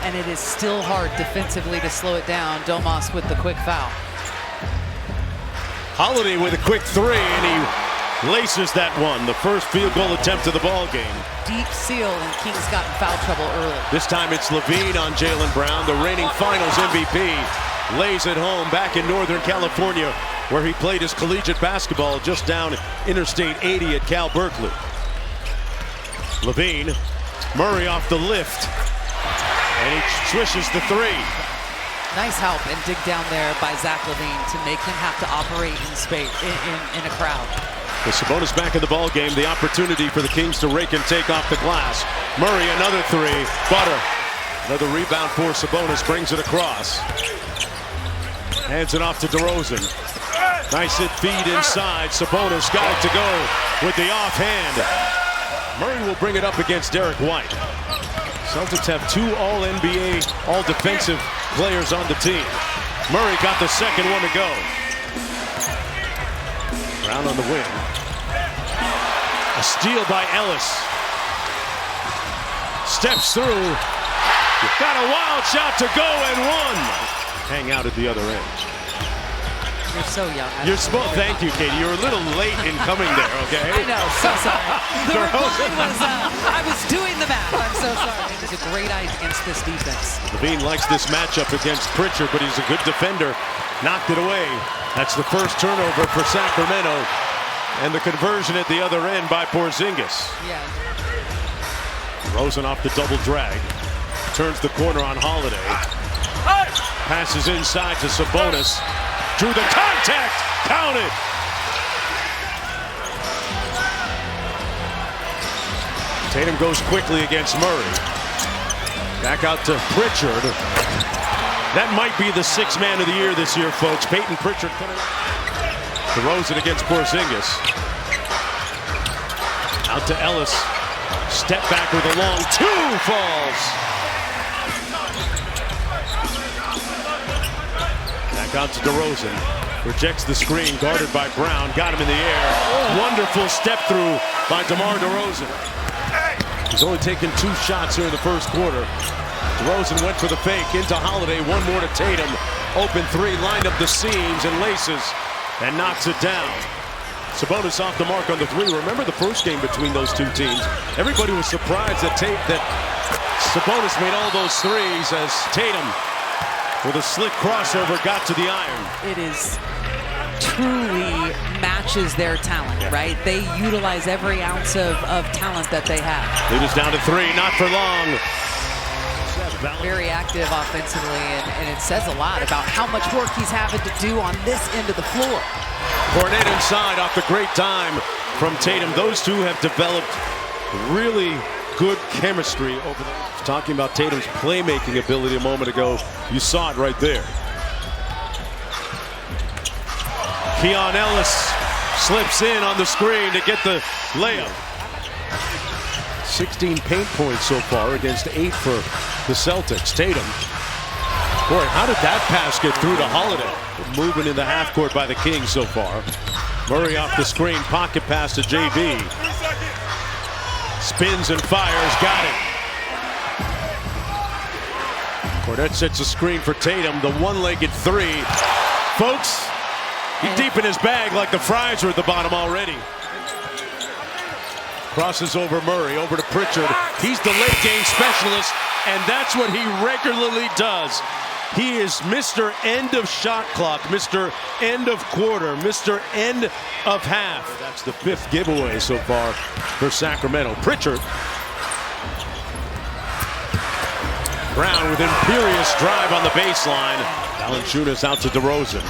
and it is still hard defensively to slow it down. Domas with the quick foul. Holiday with a quick three, and he laces that one. The first field goal attempt of the ball game. Deep seal, and Kings got in foul trouble early. This time it's Levine on Jaylen Brown, the reigning finals MVP. Lays it home back in Northern California, where he played his collegiate basketball just down Interstate 80 at Cal Berkeley. Levine, Murray off the lift, and he swishes the three. Nice help and dig down there by Zach Levine to make him have to operate in space in a crowd. With Sabonis back in the ball game, the opportunity for the Kings to rake and take off the glass. Murray another three. Butter. Another rebound for Sabonis, brings it across. Hands it off to DeRozan. Nice hit feed inside. Sabonis got it to go with the offhand. Murray will bring it up against Derek White. Celtics have two All-NBA, All-Defensive players on the team. Murray got the second one to go. Brown on the wing. A steal by Ellis. Steps through. Got a wild shot to go and one. Hang out at the other end. You're so young. You're supposed. Thank you, Katie. You're a little late in coming there. Okay. I know. So sorry. The reply was, I was doing the math. I'm so sorry. It's a great eye against this defense. Levine likes this matchup against Pritchard, but he's a good defender. Knocked it away. That's the first turnover for Sacramento, and the conversion at the other end by Porzingis. Yeah. Rosen off the double drag. Turns the corner on Holiday. Passes inside to Sabonis. Drew the contact. Count it. Tatum goes quickly against Murray. Back out to Pritchard. That might be the sixth man of the year this year, folks. Peyton Pritchard coming out. DeRozan against Porzingis. Out to Ellis. Step back with a long two. Falls. Back out to DeRozan. Rejects the screen, guarded by Brown. Got him in the air. Wonderful step through by DeMar DeRozan. He's only taken 2 shots here in the first quarter. DeRozan went for the fake into Holiday. One more to Tatum. Open three, lined up the seams and laces and knocks it down. Sabonis off the mark on the three. Remember the first game between those two teams? Everybody was surprised that Sabonis made all those threes as Tatum, with a slick crossover, got to the iron. It is truly matches their talent, right? They utilize every ounce of talent that they have. Lead is down to 3, not for long. Very active offensively, and it says a lot about how much work he's having to do on this end of the floor. Cornet inside off the great time from Tatum. Those two have developed really good chemistry over the... Talking about Tatum's playmaking ability a moment ago, you saw it right there. Keon Ellis slips in on the screen to get the layup. 16 paint points so far against 8 for the Celtics. Tatum. Boy, how did that pass get through to Holiday? Movement in the half court by the Kings so far. Murray off the screen, pocket pass to JB. Spins and fires, got it. Cornet sets a screen for Tatum, the one-legged three. Folks, he's deep in his bag like the fries are at the bottom already. Crosses over Murray, over to Pritchard. He's the late game specialist, and that's what he regularly does. He is Mr. End of shot clock, Mr. End of quarter, Mr. End of half. That's the 5th giveaway so far for Sacramento. Pritchard. Brown with imperious drive on the baseline. Valanciunas out to DeRozan.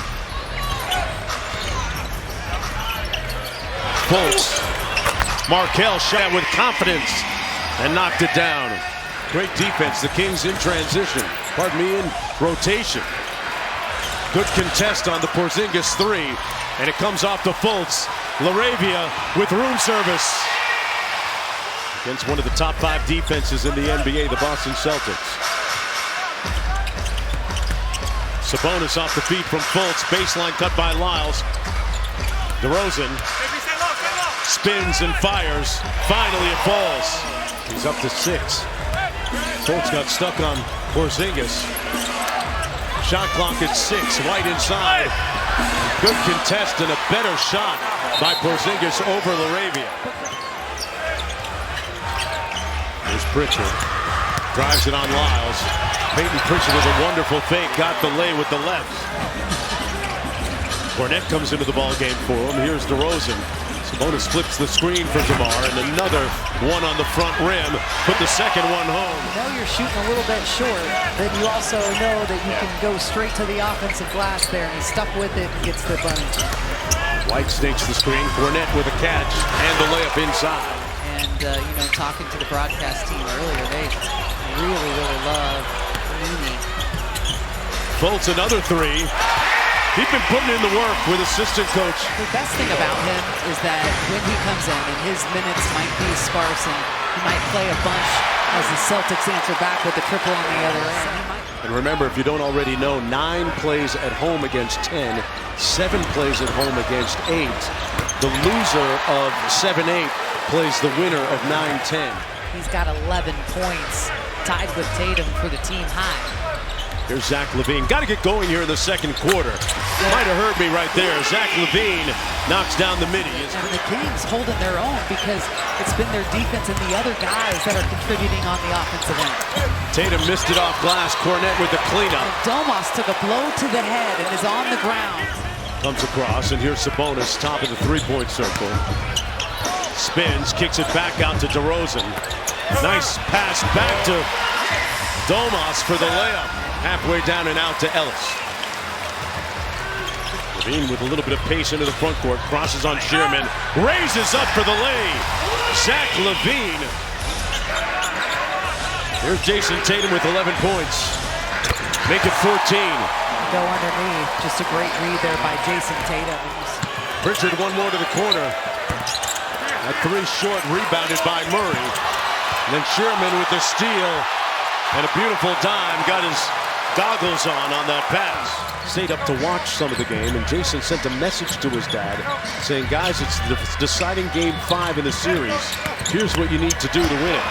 Fultz. Markelle shot with confidence and knocked it down. Great defense. The Kings in transition. Pardon me, in rotation. Good contest on the Porzingis three. And it comes off to Fultz. LaRavia with room service. Against one of the top 5 defenses in the NBA, the Boston Celtics. Sabonis off the feet from Fultz. Baseline cut by Lyles. DeRozan spins and fires. Finally it falls. He's up to 6. Fultz got stuck on Porzingis. Shot clock at 6. White inside. Good contest and a better shot by Porzingis over LaRavia. Here's Pritchard. Drives it on Lyles. Peyton Pritchard with a wonderful fake. Got the lay with the left. Cornette comes into the ball game for him. Here's DeRozan. Sabonis flips the screen for DeMar, and another one on the front rim. Put the second one home. You know you're shooting a little bit short, then you also know that you can go straight to the offensive glass there, and he's stuck with it and gets the bunny. White snakes the screen. Cornette with a catch and the layup inside. And, talking to the broadcast team earlier, they really, really love Looney. Fultz another three. He's been putting in the work with assistant coach. The best thing about him is that when he comes in, and his minutes might be sparse, and he might play a bunch as the Celtics answer back with a triple on the other end. And remember, if you don't already know, 9 plays at home against 10, 7 plays at home against 8. The loser of 7-8 plays the winner of 9-10. He's got 11 points, tied with Tatum for the team high. Here's Zach LaVine. Got to get going here in the second quarter. Might have heard me right there. Zach LaVine knocks down the midi. And the Kings holding their own because it's been their defense and the other guys that are contributing on the offensive end. Tatum missed it off glass. Cornette with the cleanup. Domas took a blow to the head and is on the ground. Comes across, and here's Sabonis, top of the three-point circle. Spins, kicks it back out to DeRozan. Nice pass back to Domas for the layup. Halfway down and out to Ellis. LaVine with a little bit of pace into the front court. Crosses on Shearman. Raises up for the lay. Zach LaVine. Here's Jason Tatum with 11 points. Make it 14. Go underneath. Just a great read there by Jason Tatum. Pritchard one more to the corner. That three short, rebounded by Murray. And then Shearman with the steal. And a beautiful dime. Got his goggles on that pass. Stayed up to watch some of the game, and Jason sent a message to his dad saying, guys, it's the deciding game 5 in the series. Here's what you need to do to win it.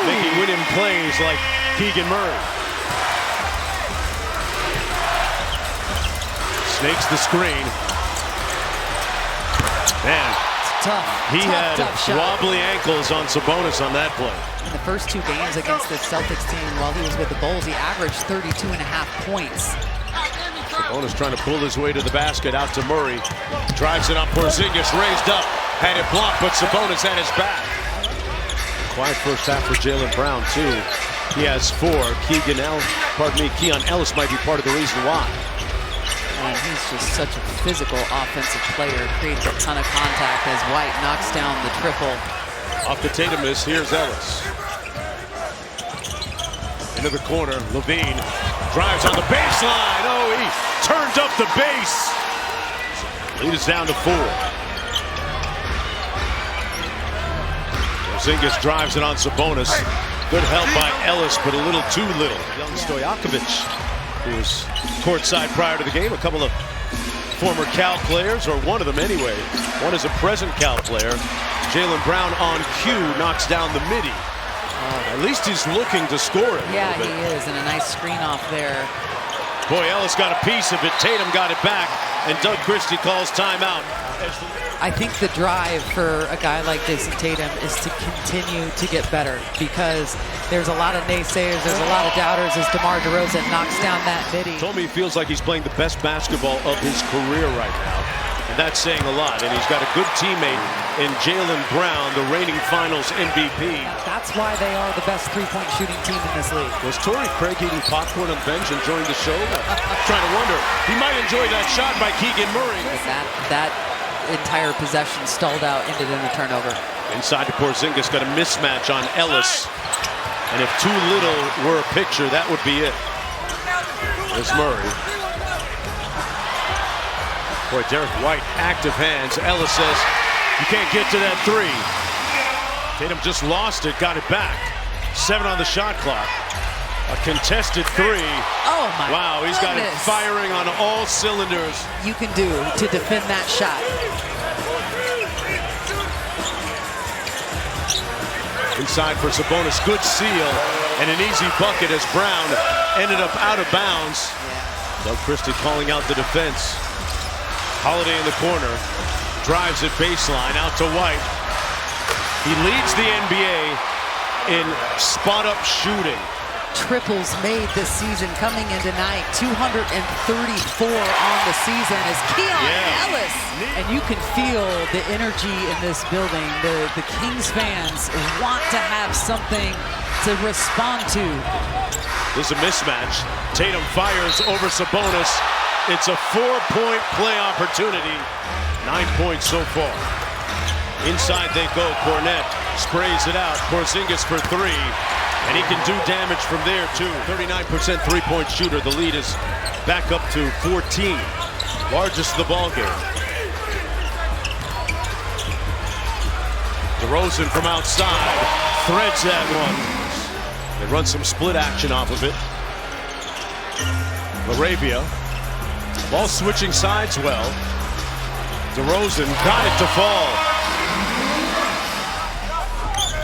Making winning plays like Keegan Murray. Snakes the screen. Man, he had wobbly ankles on Sabonis on that play. In the first 2 games against the Celtics team while he was with the Bulls, he averaged 32.5 points. Sabonis trying to pull his way to the basket, out to Murray. Drives it on Porzingis, raised up. Had it blocked, but Sabonis had his back. Quiet first half for Jaylen Brown, too. He has 4. Keon Ellis might be part of the reason why. And he's just such a physical offensive player. Creates a ton of contact as White knocks down the triple. Off the Tatum miss, here's Ellis. Into the corner, LaVine drives on the baseline. Oh, he turned up the base. Lead is down to 4. Porzingis drives it on Sabonis. Good help by Ellis, but a little too little. Young Stojakovic, who was courtside prior to the game. A couple of former Cal players, or one of them anyway. One is a present Cal player. Jaylen Brown on cue knocks down the midi. At least he's looking to score it. Yeah, he is, and a nice screen off there. Boy, Ellis got a piece of it. Tatum got it back, and Doug Christie calls timeout. I think the drive for a guy like Jason Tatum is to continue to get better, because there's a lot of naysayers, there's a lot of doubters as DeMar DeRozan knocks down that midi. Told me he feels like he's playing the best basketball of his career right now. And that's saying a lot. And he's got a good teammate in Jaylen Brown, the reigning finals MVP. That's why they are the best three-point shooting team in this league. Was Torrey Craig eating popcorn on the bench enjoying the show? Trying to wonder. He might enjoy that shot by Keegan Murray. That entire possession stalled out, ended in a turnover. Inside to Porzingis, got a mismatch on Ellis. And if too little were a picture, that would be it. There's Murray. Boy, Derek White, active hands. Ellis says, you can't get to that 3. Tatum just lost it, got it back. 7 on the shot clock. A contested 3. Oh, my Wow, he's got it firing on all cylinders. You can do to defend that shot. Inside for Sabonis, good seal. And an easy bucket as Brown ended up out of bounds. Doug Christie calling out the defense. Holiday in the corner. Drives it baseline out to White. He leads the NBA in spot-up shooting. Triples made this season coming in tonight. 234 on the season as Keon Ellis. And you can feel the energy in this building. The Kings fans want to have something to respond to. There's a mismatch. Tatum fires over Sabonis. It's a 4-point play opportunity. 9 points so far. Inside they go. Cornette sprays it out. Porzingis for three. And he can do damage from there, too. 39% three-point shooter. The lead is back up to 14. Largest of the ball game. DeRozan from outside. Threads that one. They run some split action off of it. LaRavia. Ball switching sides well. DeRozan got it to fall.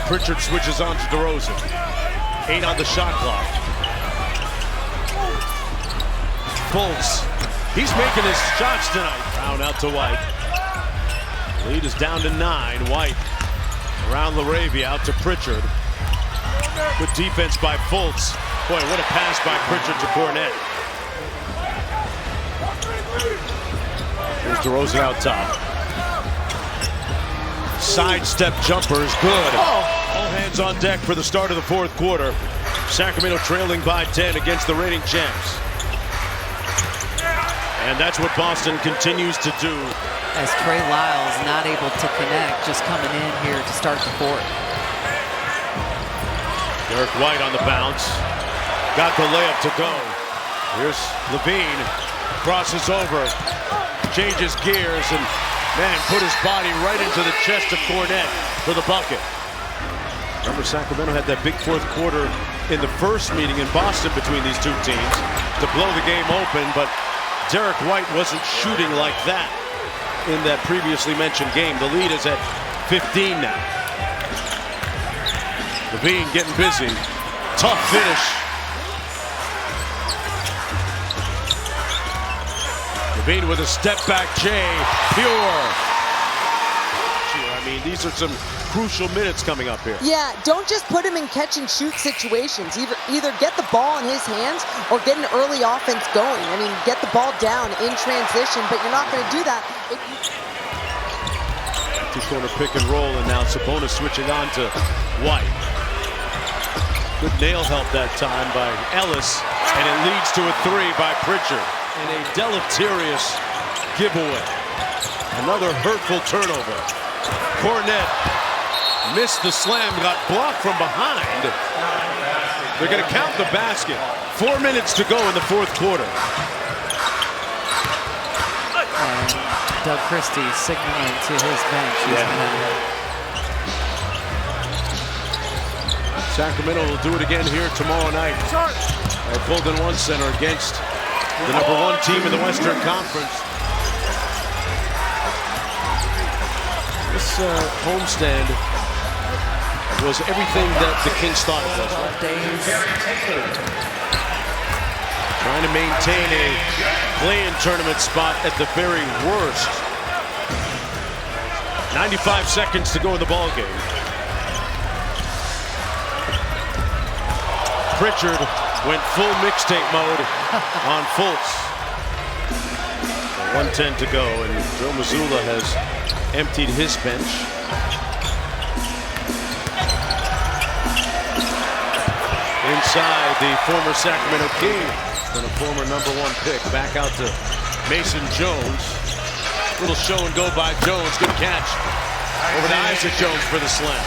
Pritchard switches on to DeRozan. 8 on the shot clock. Fultz. He's making his shots tonight. Brown out to White. Lead is down to 9. White around LaRavia out to Pritchard. Good defense by Fultz. Boy, what a pass by Pritchard to Cornette. Here's DeRozan out top. Sidestep jumper is good. All hands on deck for the start of the fourth quarter. Sacramento trailing by 10 against the reigning champs. And that's what Boston continues to do. As Trey Lyles not able to connect, just coming in here to start the fourth. Derek White on the bounce. Got the layup to go. Here's Levine. Crosses over. Changes gears and, man, put his body right into the chest of Cornette for the bucket. Remember, Sacramento had that big fourth quarter in the first meeting in Boston between these two teams to blow the game open, but Derek White wasn't shooting like that in that previously mentioned game. The lead is at 15 now. Levine getting busy. Tough finish. Levine with a step-back J. Pure. I mean, these are some crucial minutes coming up here. Yeah, don't just put him in catch-and-shoot situations. Either get the ball in his hands or get an early offense going. I mean, get the ball down in transition, but you're not going to do that. Two-corner pick and roll, and now Sabonis switching on to White. Good nail help that time by Ellis, and it leads to a three by Pritchard. And a deleterious giveaway. Another hurtful turnover. Cornette missed the slam, got blocked from behind. They're going to count the basket. 4 minutes to go in the fourth quarter. And Doug Christie signaling to his bench. Sacramento will do it again here tomorrow night at Golden One Center against the #1 team in the Western Conference. This homestand was everything that the Kings thought it was. Trying to maintain a play-in tournament spot at the very worst. 95 seconds to go in the ballgame. Pritchard went full mixtape mode on Fultz. 1:10 to go, and Joe Mazzulla has emptied his bench. Inside, the former Sacramento King and a former #1 pick back out to Mason Jones. Little show and go by Jones. Good catch over to Isaac Jones for the slam.